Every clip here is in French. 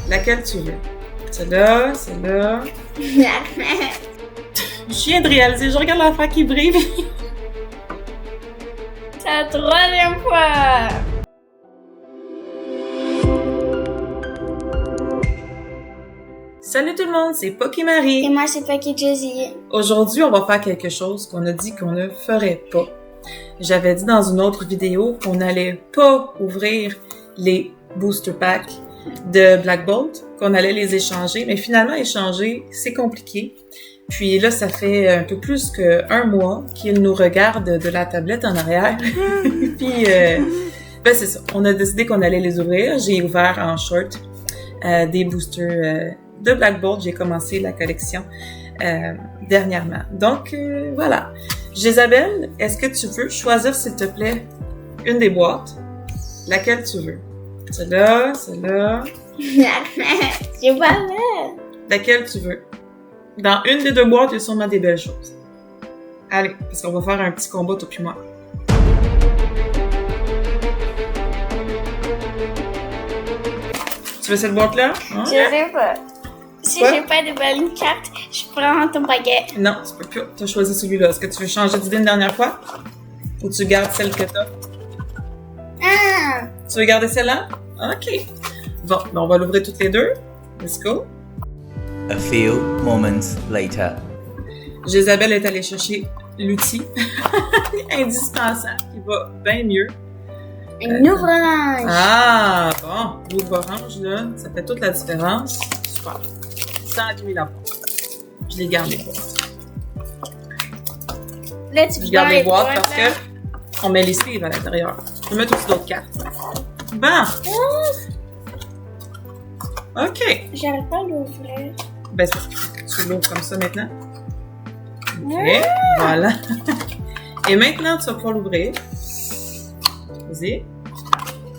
Laquelle tu veux? Celle-là, celle-là. Je viens de réaliser, je regarde l'enfant qui brille. C'est la troisième fois! Salut tout le monde, c'est Pokémarie. Et moi, c'est Poké Josie. Aujourd'hui, on va faire quelque chose qu'on a dit qu'on ne ferait pas. J'avais dit dans une autre vidéo qu'on n'allait pas ouvrir les booster packs de Black Bolt, qu'on allait les échanger, mais finalement, échanger, c'est compliqué. Puis là, ça fait un peu plus qu'un mois qu'il nous regarde de la tablette en arrière. Puis, ben c'est ça, on a décidé qu'on allait les ouvrir. J'ai ouvert en short des boosters de Black Bolt. J'ai commencé la collection dernièrement. Donc, voilà. Jésabelle, est-ce que tu veux choisir, s'il te plaît, une des boîtes? Laquelle tu veux? Celle-là, celle-là. J'ai pas fait. Laquelle tu veux? Dans une des deux boîtes, il y a sûrement des belles choses. Allez, parce qu'on va faire un petit combat, toi puis moi. Tu veux cette boîte-là? Hein? Je sais pas. Si Quoi? j'ai pas de bonnes cartes, je prends ton paquet. Non, tu peux plus. Tu as choisi celui-là. Est-ce que tu veux changer d'idée une dernière fois? Ou tu gardes celle que t'as? Ah! Tu veux garder celle-là? OK. Bon, ben on va l'ouvrir toutes les deux. Let's go. A few moments later. Jésabelle est allée chercher l'outil indispensable qui va bien mieux. Une orange! Ah, bon. L'ouvre orange, là, ça fait toute la différence. Super. 110 000 points. Je les garde les boîtes. Là, tu Je garde les boîtes là. parce que on met les sleeves à l'intérieur. Je vais mettre aussi d'autres cartes. Bon. OK. J'arrive pas à l'ouvrir. Ben, c'est parce que tu l'ouvres comme ça maintenant. OK. Ouais. Voilà. Et maintenant, tu vas pouvoir l'ouvrir. Vas-y.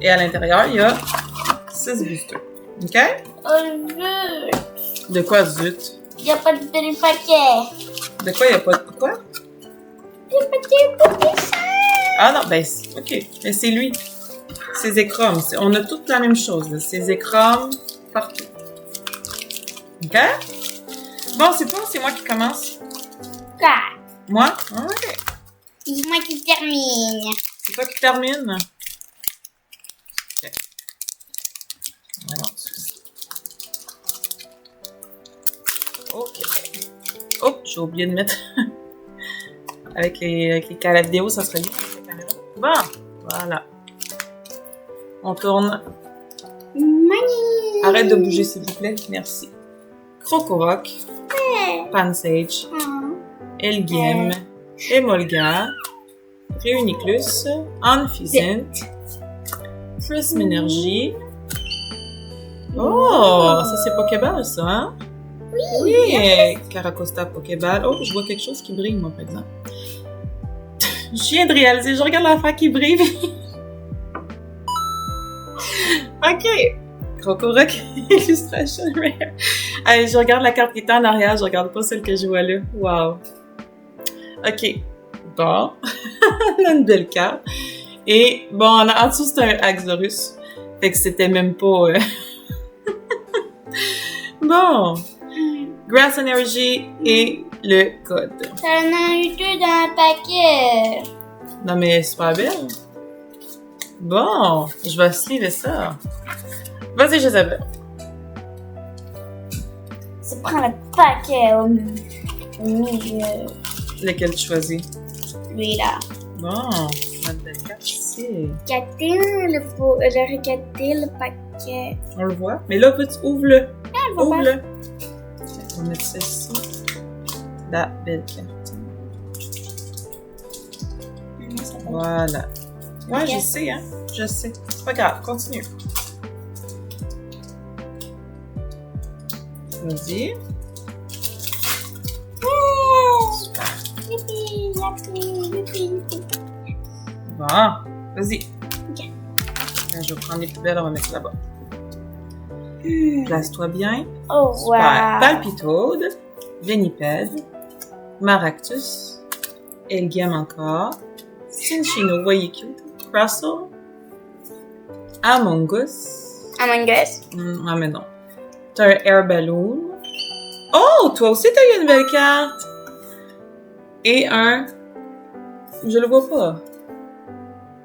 Et à l'intérieur, il y a 6 boosters. OK? Oh, zut! De quoi, zut? Y'a pas de bel paquet. De quoi, il n'y a pas de quoi? Le paquet pour les chats. Ah non, ben, OK. Mais c'est lui. Ces écrums. On a toutes la même chose, là. Ces écrums partout. OK? Bon, c'est moi qui commence. Quoi? Moi? OK. C'est moi qui termine. C'est toi qui termine? OK. Alors, OK. Oh, j'ai oublié de mettre... avec les caméras vidéo, ça serait bien avec la caméra. Bon, voilà. On tourne. Money! Arrête de bouger, s'il vous plaît. Merci. Crocoroc, Pansage, Elgim, Emolga, Reuniclus, Anphysint, Prism Energy. Oh, ça c'est Pokéball, ça, hein? Oui! Caracosta Pokéball. Oh, je vois quelque chose qui brille, moi, par exemple. Je viens de réaliser, je regarde l'enfant qui brille. OK. Crocoroc Illustration Rare. Allez, je regarde la carte qui est en arrière, je regarde pas celle que je vois là. Wow. OK. Bon. On a une belle carte. Et bon, en dessous, c'est un Axorus. Fait que c'était même pas... Bon. Grass Energy et le code. Ça en a eu deux dans un paquet. Non, mais elle est super belle. Bon, je vais sleever ça. Vas-y, Jésabelle. Ça prend le paquet au milieu. Lequel tu choisis? Lui-là. Bon, ma belle carte ici. Regardez le paquet. On le voit? Mais là, ouvre-le. Ah, on va Ouvre-le. On va mettre ça ici. La belle carte. Voilà. Ouais, Ok. je sais, hein. Je sais. C'est pas grave, continue. Vas-y. Super. Bon, vas-y. Ok. Là, je vais prendre les poubelles, on va mettre ça là-bas. Place-toi bien. Oh, Super. wow. Palpitoad, Veniped, Maractus, Elgiam encore, Cinchino, voyez cute, Crustle, Among Us. Among Us. Ah mais non. T'as un Air Balloon. Oh! Toi aussi, t'as eu une belle carte! Et un... Je le vois pas.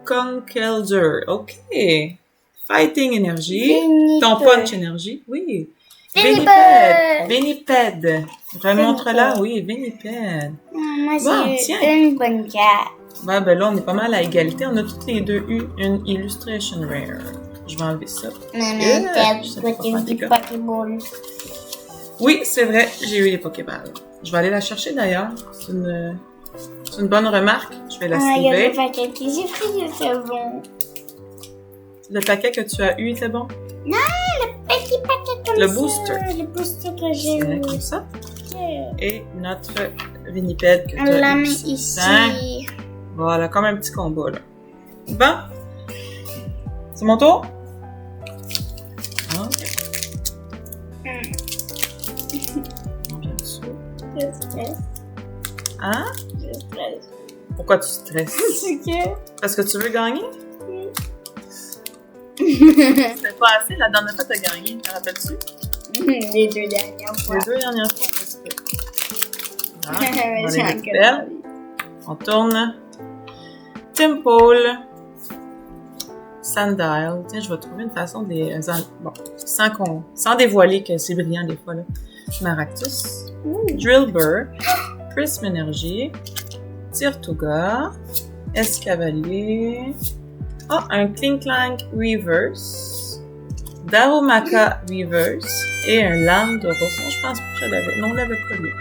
Conkeldurr. OK. Fighting Energy. Ton Punch Energy. Oui. Veniped. Veniped. Remontre-la. Oui, Veniped. Moi, Bon, j'ai tiens. eu une bonne carte. Ouais, ben là, on est pas mal à égalité. On a toutes les deux eu une Illustration Rare. Je vais enlever ça. Maman, t'as je sais pas faire des du cas. Pokéball. Oui, c'est vrai, j'ai eu les Pokéballs. Je vais aller la chercher d'ailleurs. C'est une bonne remarque. Je vais la Ah, il y a sliver. le paquet que j'ai pris, c'est bon. Le paquet que tu as eu était bon? Petit paquet comme Le ça. booster. Le booster que j'ai C'est eu. comme ça. Et notre Veniped que tu On la as met eu. ici. Hein? Voilà, comme un petit combat là. Bon. C'est mon tour? OK. On vient dessous. Je stresse. Hein? Je stresse. Pourquoi tu stresses? C'est que... Parce que tu veux gagner? C'était pas assez, la dernière fois t'as gagné, te rappelles-tu? Les 2 dernières fois. Les 2 dernières fois, ça se fait. Ah, Mais on j'ai les encore récupère. envie. On tourne. Temple. Sandile. Tiens, je vais trouver une façon de bon, sans dévoiler que c'est brillant des fois, là. Maractus. Drillbur. Prism Energy. Tirtouga. Escavalier. Oh, un Klinklang Reverse. Darumaka Reverse. Et un Lame de Rosson. Je pense pas que je l'avais. Non, on l'avait pas lu.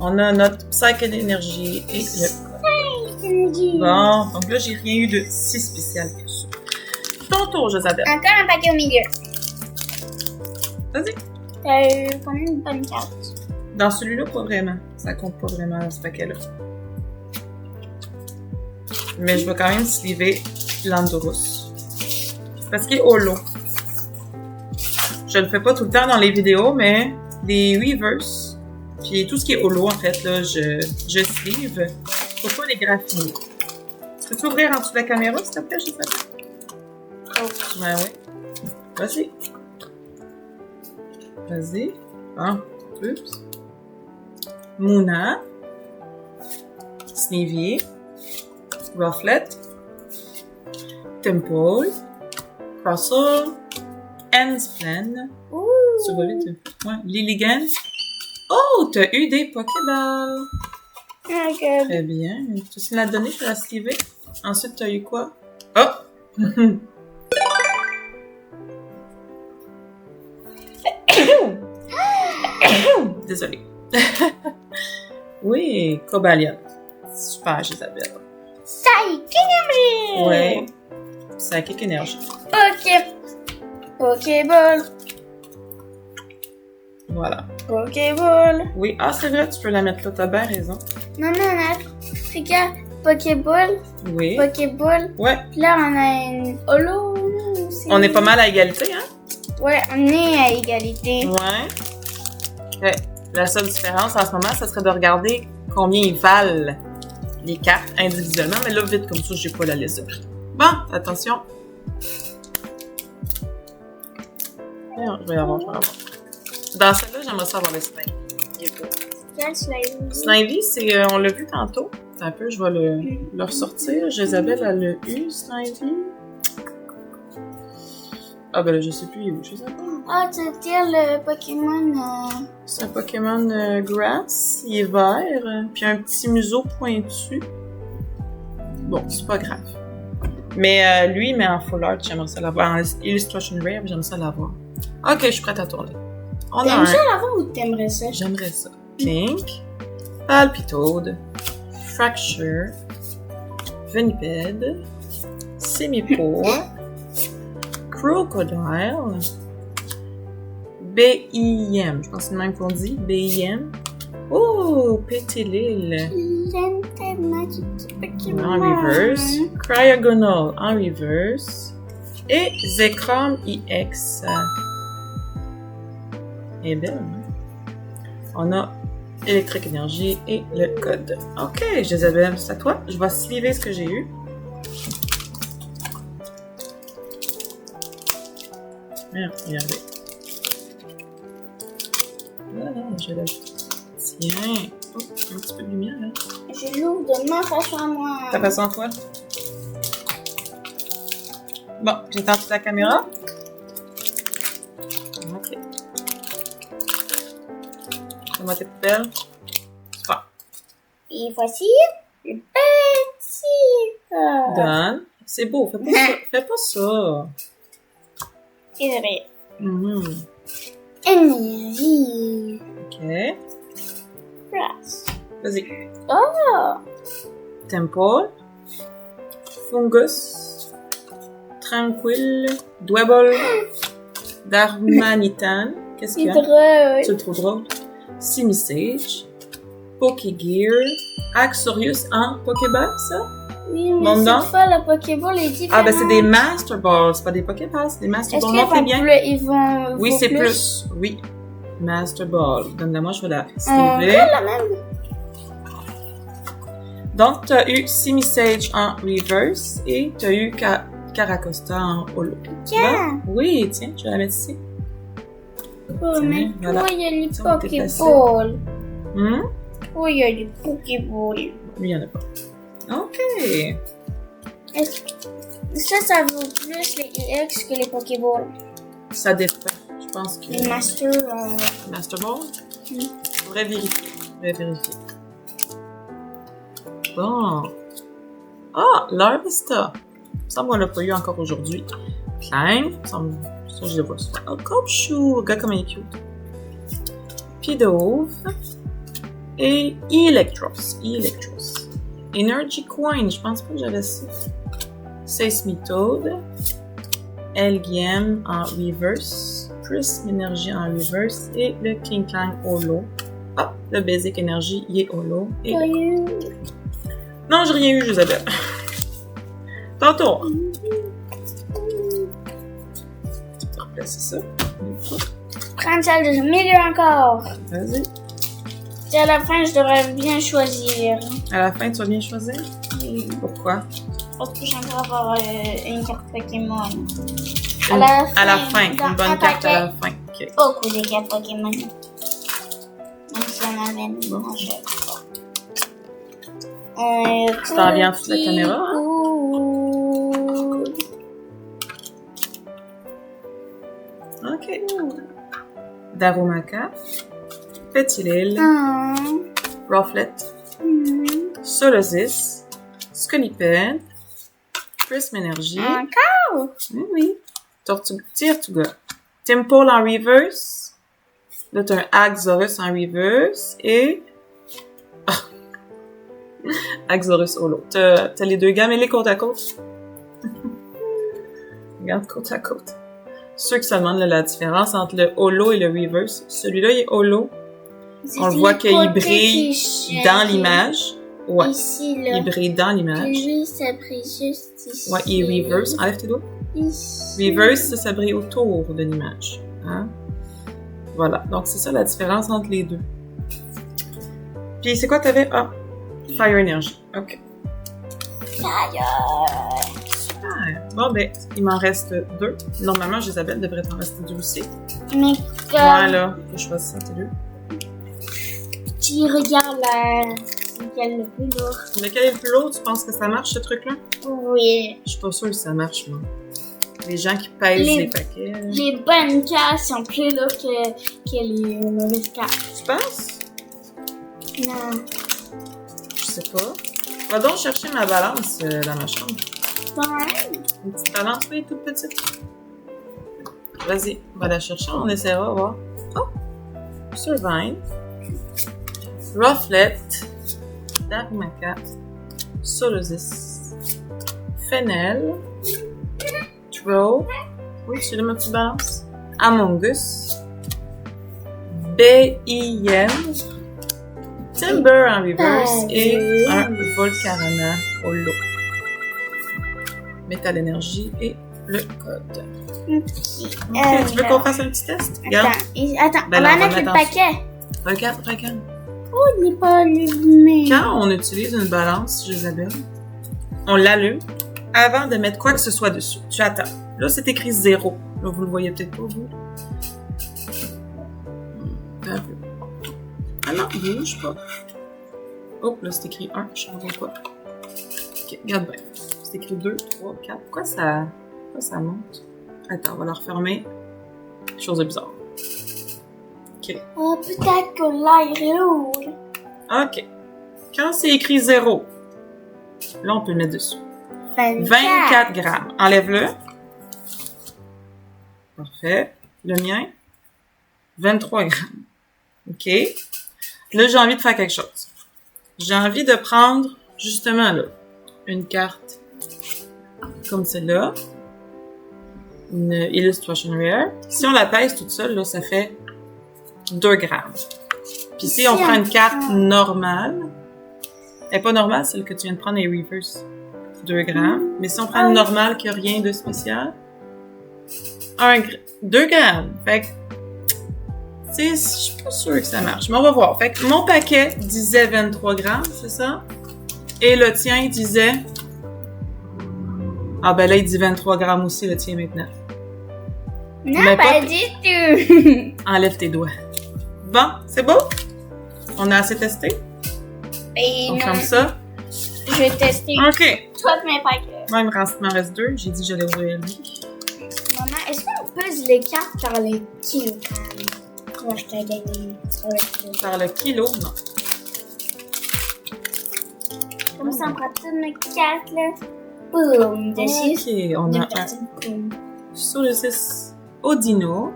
On a notre Psychic Energy et le... Bon, donc là, j'ai rien eu de si spécial que ça. Ton tour, Josabelle. Encore un paquet au milieu. Vas-y. T'as eu quand même une bonne carte. Dans celui-là, pas vraiment. Ça compte pas vraiment dans ce paquet-là. Mais je vais quand même sliver Landorus. Parce qu'il est holo. Je le fais pas tout le temps dans les vidéos, mais les Reverse, puis tout ce qui est holo, en fait, là, je sleeve. Faut pas les graffiner. Peux-tu ouvrir en dessous de la caméra, s'il te plaît, je sais pas. Oh. Ben oui. Vas-y. Vas-y. Ah, oups. Mouna. Sneevy. Rufflet. Temple. Crossle. Ensflen. Ouh. Tu vois vite? Ouais. Lilligant. Oh, t'as eu des Pokéballs. Ok. Très bien. Tu sais la donner, je vais la sliver. Ensuite, t'as eu quoi? Oh! Désolée. Oui, Cobalion. Super, Isabelle. Psychic Energy. Ouais. Psychic Energy. Pokéball. Voilà. Pokéball. Oui, ah, c'est vrai, tu peux la mettre là, t'as bien raison. Non, regarde. Pokéball. Oui. Pokéball. Ouais. Puis là, on a une holo. On est pas mal à égalité, hein? Ouais, on est à égalité. Ouais. Ouais. La seule différence en ce moment, ça serait de regarder combien ils valent les cartes individuellement. Mais là, vite comme ça, j'ai pas la liste de prix. Bon, attention. Je vais l'avoir. Dans celle-là, j'aimerais ça avoir le Snivy. Quel slime? Snivy, c'est, on l'a vu tantôt. Un peu, je vais le ressortir. Jésabelle, elle l'a eu, Snivy. Ah ben là, je sais plus, il est où, Jésabelle? Ah, tu veux dire le Pokémon... C'est un Pokémon Grass, il est vert, puis un petit museau pointu. Bon, c'est pas grave. Mais lui, mais en full art, j'aimerais ça l'avoir. En Illustration Rare, j'aimerais ça l'avoir. Ok, je suis prête à tourner. On a T'aimes un. ça l'avoir ou t'aimerais ça? J'aimerais ça. Pink, Palpitoad, Fracture, Veniped, Simipour, Crocodile, BIM, je pense que c'est le même qu'on dit, BIM. Oh, Pétilil J'aime tellement ce petit Pokémon. en reverse, Cryogonal en reverse et Zekrom EX. Elle est belle, hein? On a Électrique Énergie et le code. Ok, je les avais, c'est à toi. Je vais sliver ce que j'ai eu. Merde, regardez. je l'ajouter. Tiens. Oh, un petit peu de lumière, là. Je l'ouvre de ma façon à moi. Ta façon à toi? Bon, j'éteins toute la caméra. Ok. Fais-moi tes poubelles. Super. Et voici le petit. Donne. C'est beau, fais pas ça. Fais pas ça. C'est vrai. Mhm. Énergie. Ok. Place. Vas-y. Oh. Temple. Fungus. Tranquille. Dwebble. Darmanitan. Qu'est-ce qu'il y a? Drôle. C'est trop drôle. Simisage. Pokégear. Axorius en Pokéball, ça? Oui, mais Mondant? cette fois, la Pokéball est différente. Ah, ben c'est des Master Balls, c'est pas des Pokéballs, c'est des Master Est-ce Balls. qu'ils Non, c'est vont bien. plus, ils vont... Oui, vaut c'est plus. Oui. Master Ball. Donne-la-moi, je vais la sliver. la même. Donc, tu as eu Simisage en reverse et tu as eu Caracosta en holo. Tiens. Oui, tiens, je vais la mettre ici. Oh, mais voilà. toi, il y a les Ça, on t'est passé. Pokéballs. Hum? Toi, il y a les Pokéballs. Lui, il n'y en a pas. OK. Est-ce que ça vaut plus les EX que les Pokéballs? Ça dépend. Je pense que... Les Master... Master Ball? Oui. Je devrais vérifier. Bon. Ah, Larvesta. Ça, on l'a pas eu encore aujourd'hui. Climb. Ça, je le vois souvent. Oh, Copchou. Regarde comme il est cute. Pidove. Et Electros. Energy Coin. Je pense pas que j'avais ça. Seismitoad. Elgium en reverse. Prism Energy en reverse. Et le King Clang holo. Ah, le Basic Energy, il est holo. Et... Non, j'ai rien eu, Isabelle. Tantôt. Tu peux replacer ça. Prends celle de milieu encore. Vas-y. Et à la fin, je devrais bien choisir. À la fin, tu vas bien choisir? Pourquoi? Parce que j'aimerais avoir une carte Pokémon. À la fin. dans Une bonne un carte à la paquet, fin. Ok. beaucoup de cartes Pokémon. Même si on avait une chaque fois. Tu t'en viens en dessous de la caméra, hein? Ok. Darumaka. Petilil. Rufflet. Solosis. Scolipede. Prism Energy. Encore? Oui. Tirtuga. Temple en reverse. Là, t'as un Axorus en reverse. Et... Axorus holo. T'as les deux gammes, les côte à côte. Regarde, côte à côte. Ceux qui se demandent la différence entre le holo et le reverse. Celui-là, il est holo. On le voit qu'il brille dans l'image. Ouais. Ici, là. Il brille dans l'image. Lui, ça brille juste ici. Ouais, il est reverse. Enlève tes doigts. Ici. Reverse, ça brille autour de l'image. Hein? Voilà. Donc, c'est ça la différence entre les deux. Puis, c'est quoi t'avais? Ah, Fire Energy. OK. Fire. Super. Bon, ben, il m'en reste 2. Normalement, Isabelle devrait t'en rester 2 aussi. Mais Voilà. Je choisis ça, t'es 2. tu regardes lequel le plus lourd. Lequel est le plus lourd? Tu penses que ça marche, ce truc-là? Oui. Je suis pas sûre que ça marche, moi. Les gens qui pèsent les paquets. Les bonnes cartes sont plus lourdes que les mauvaises cartes. Tu penses? Non. Je sais pas. Va donc chercher ma balance dans ma chambre. Ouais. Une petite balance, oui, toute petite. Vas-y, va la chercher, on essaiera, voir. Oh! Survivor. Rufflet. Darumaka. Solosis. Fennel. Throw. Oui, c'est là ma petite balance. Among Us. B.I.N. Timber en reverse et un Volcarona holo. Métal énergie et le code. Ok, tu veux qu'on fasse un petit test? Regarde. Attends, Ben on là, va on va mettre le mettre paquet. Regarde. Oh, il n'est pas allumé. Quand on utilise une balance, Isabelle, on l'allume avant de mettre quoi que ce soit dessus. Tu attends. Là, c'est écrit 0. Là, vous le voyez peut-être pas, vous. Un peu. Ah non, bouge pas. Oh, là, c'est écrit 1, je sais pas pourquoi. Ok, regarde bien. C'est écrit 2, 3, 4. Pourquoi ça monte? Attends, on va la refermer. Chose de bizarre. Ok. Oh, peut-être que là, il roule. Ok. Quand c'est écrit 0, là, on peut le mettre dessus. 24 grammes. Enlève-le. Parfait. Le mien, 23 grammes. OK. Là, j'ai envie de faire quelque chose. J'ai envie de prendre, justement, là, une carte comme celle-là. Une Illustration Rare. Si on la pèse toute seule, là, ça fait 2 grammes. Puis si on prend une carte normale, elle n'est pas normale, celle que tu viens de prendre est reverse. 2 grammes. Mais si on prend une normale qui n'a rien de spécial, 2 grammes. Fait que, je suis pas sûre que ça marche, mais on va voir. Fait que mon paquet disait 23 grammes, c'est ça? Et le tien disait... Ah ben là, il dit 23 grammes aussi, le tien, maintenant. Non, Mais pas du tout. Enlève tes doigts. Bon, c'est beau? On a assez testé? Et On non, ferme ça? je vais tester OK. tous mes paquets. Moi, il m'en reste 2. J'ai dit que j'allais ouvrir lui. Maman, est-ce qu'on pèse les cartes par les kilogrammes? Moi, je t'ai gagné par les kilogrammes. Par le kilo, non. Comme ça, on prend toutes mes cartes, là. Boum, de 6. OK, on De a un personnes. Boum. sur le 6 Odino.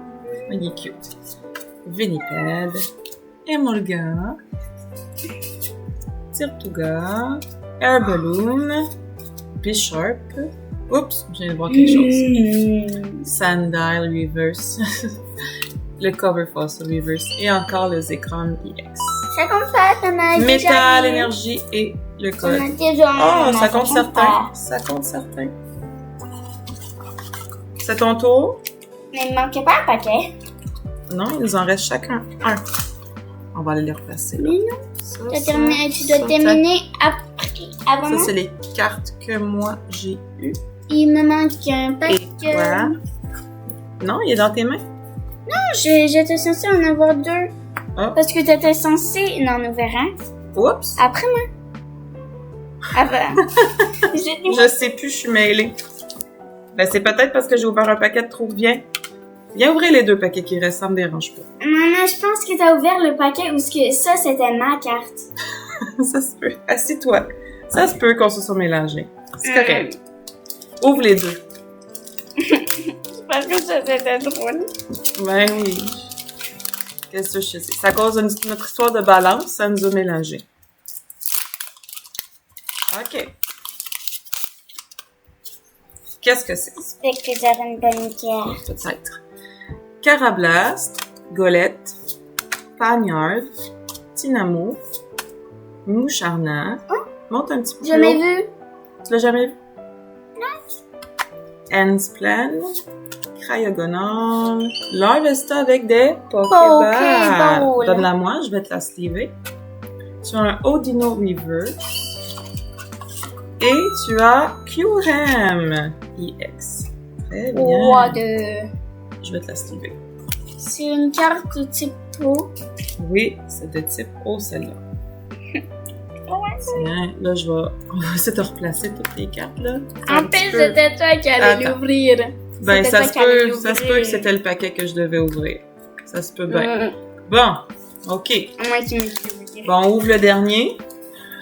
Il est cute. Veniped. Emolga. Tirtuga. Air Balloon. Bishop. Oups, je viens de voir quelque chose. Sandile Reverse. Le Cover Fossil Reverse. Et encore le Zekrom EX. Ça compte pas, t'en as déjà Métal, eu. énergie et le T'en code. as déjà Oh, eu, ça mais compte certains. pas. Ça compte certains. C'est ton tour? Mais il me manquait pas un paquet. Non, il nous en reste chacun un. On va aller les replacer. Là. Mais non, Ça, tu ça, dois ça, terminer après. Avant Ça, moi. c'est les cartes que moi, j'ai eues. Il me manque un Et paquet. toi? Non, il est dans tes mains. J'étais censée en avoir 2. Ah. Parce que t'étais censée en ouvrir un. Oups! Après moi. Avant. Je sais plus, je suis mêlée. Ben, c'est peut-être parce que j'ai ouvert un paquet de trop bien. Viens ouvrir les 2 paquets qui restent, ça me dérange pas. Maman, je pense que t'as ouvert le paquet où ça, c'était ma carte. Ça se peut. Assis-toi. Ça se peut qu'on se soit mélangés. C'est correct. Ouvre les 2. Parce que ça, c'était drôle. Ben oui. Qu'est-ce que je sais? C'est à cause de notre histoire de balance, ça nous a mélangés. OK. Qu'est-ce que c'est? J'espère que j'aurai une bonne carte. Peut-être. Carablast, Golette, Pagnard, Tynamo, Moucharna. Monte un petit peu plus Jamais haut. vu. Tu l'as jamais vu? Non. Ensplan, Cryogonal, Larvesta avec des Pokéballs. Pokéball. Donne-la moi, je vais te la sliver. Tu as un Odino Reverse. Et tu as Kyurem EX. Très bien. Roi de... Je vais te la sliver. C'est une carte de type pro. Oui, c'est de type O, celle-là. Tiens, là, on va essayer de replacer toutes les cartes, là. En plus, c'était toi qui allais Attends. l'ouvrir. Ben, C'était ça toi se qui allais peut que c'était le paquet que je devais ouvrir. Ça se peut bien. Mm. Bon, OK. Moi qui me suis ouvert. Bon, on ouvre le dernier.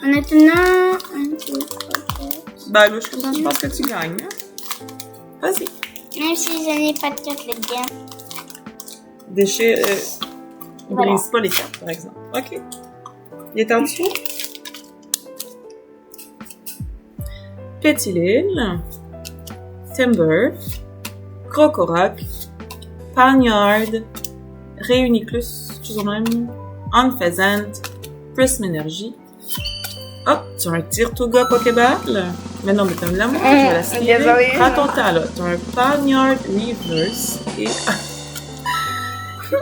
Maintenant, 1, 2, 3, 4. Ben, là, je pense que tu gagnes. Hein? Vas-y. Même si je n'ai pas de carte là-dedans. Déchire. Voilà. Brise pas les cartes, par exemple. OK. Il est en dessous. Pétilil, Timber, Crocoroc, Pagnard, Réuniclus, toujours même, Unpheasant, Prism Energy. Oh, tu as un Tirtuga Pokéball? Mais non, mais t'aimes la moi, je vais la sliver. désolée. Prends ton temps, là. Tu as un Pagnard Reverse et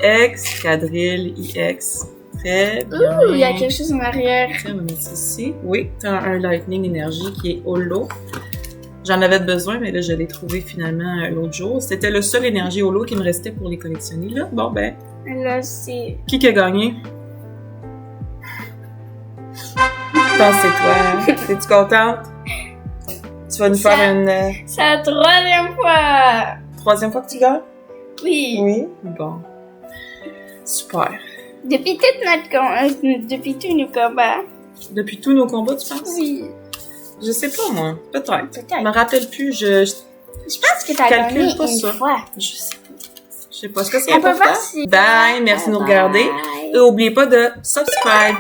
Excadrill EX. Très bien. Ouh, il y a quelque chose en arrière. Tiens, on va mettre ça ici. Oui, tu as un Lightning Energy qui est holo. J'en avais besoin, mais là, je l'ai trouvé finalement l'autre jour. C'était le seul énergie holo qui me restait pour les collectionner. Là, bon, ben, Là, c'est... qui a gagné? pense que c'est toi. Es-tu contente? Tu vas nous faire une C'est la 3e fois. 3e fois que tu gagnes? Oui. Oui. Bon. Super. Depuis depuis tous nos combats. Depuis tous nos combats, tu penses? Oui. Je sais pas, moi. Peut-être. Peut-être. Je me rappelle plus. Je pense que t'as calcule gagné pas une ça. fois. Je sais pas. Je sais pas. Est-ce que c'est On peut important? voir si... Bye. Merci de nous regarder. Bye. Et n'oubliez pas de subscribe.